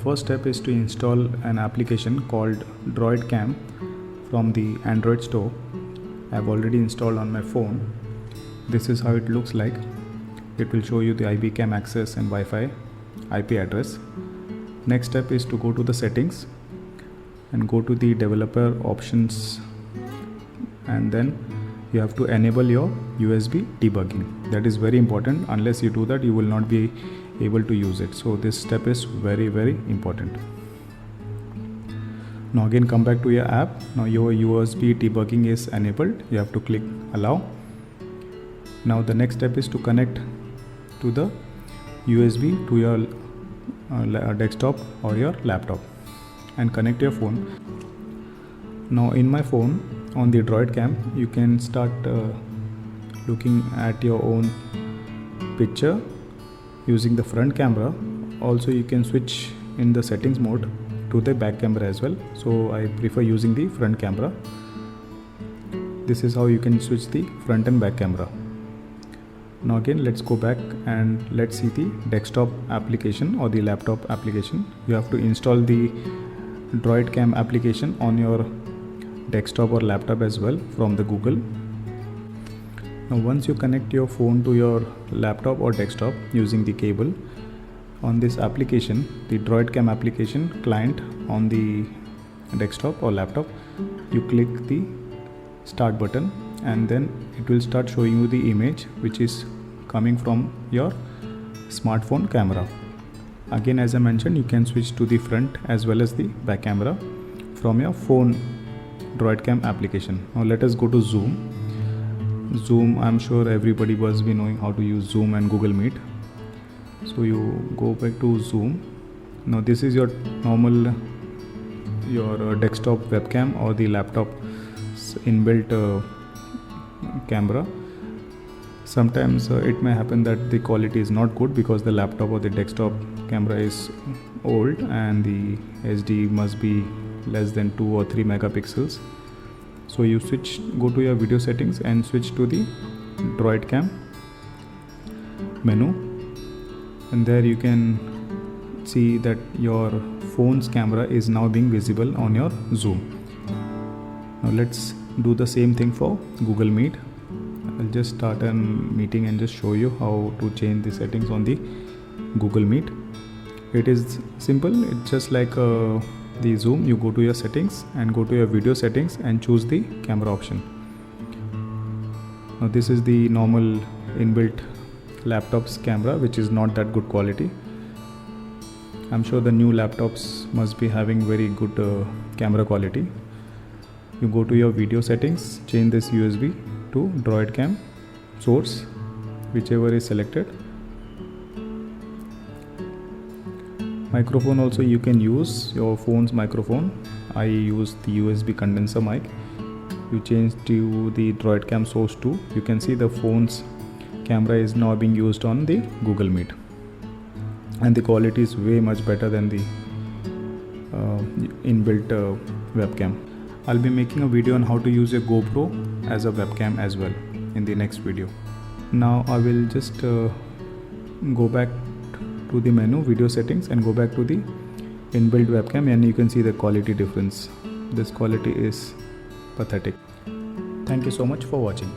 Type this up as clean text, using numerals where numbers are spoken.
first step is to install an application called DroidCam from the Android store. I've already installed on my phone. This is how it looks like. It will show you the IBCam access and Wi-Fi IP address. Next step is to go to the settings and go to the developer options, and then you have to enable your USB debugging. That is very important. Unless you do that, you will not be able to use it. So this step is very important. Now again, come back to your app. Now your USB debugging is enabled. You have to click allow. Now the next step is to connect to the USB to your desktop or your laptop and connect your phone. Now in my phone, on the DroidCam, you can start looking at your own picture using the front camera. Also you can switch in the settings mode to the back camera as well. So I prefer using the front camera. This is how you can switch the front and back camera. Now again, let's go back and let's see the desktop application or the laptop application. You have to install the DroidCam application on your desktop or laptop as well from the Google. Now once you connect your phone to your laptop or desktop using the cable, on this application, the DroidCam application client on the desktop or laptop, you click the start button and then it will start showing you the image which is coming from your smartphone camera. Again, as I mentioned, you can switch to the front as well as the back camera from your phone DroidCam application. Now let us go to Zoom. I'm sure everybody must be knowing how to use Zoom and Google Meet. So you go back to Zoom. Now this is your normal desktop webcam or the laptop inbuilt camera. Sometimes it may happen that the quality is not good because the laptop or the desktop camera is old and the SD must be less than 2 or 3 megapixels. So you go to your video settings and switch to the DroidCam menu, and there you can see that your phone's camera is now being visible on your Zoom. Now let's do the same thing for Google Meet. I'll just start a meeting and just show you how to change the settings on the Google Meet. It is simple. It's just like the Zoom. You go to your settings and go to your video settings and choose the camera option. Now this is the normal inbuilt laptop's camera, which is not that good quality. I'm sure the new laptops must be having very good camera quality. You go to your video settings, change this USB to DroidCam source, whichever is selected. Microphone also, you can use your phone's microphone. I use the USB condenser mic. You change to the DroidCam source 2. You can see the phone's camera is now being used on the Google Meet, and the quality is way much better than the inbuilt webcam. I'll be making a video on how to use a GoPro as a webcam as well in the next video. Now I will just go back to the menu, video settings, and go back to the inbuilt webcam, and you can see the quality difference. This quality is pathetic. Thank you so much for watching.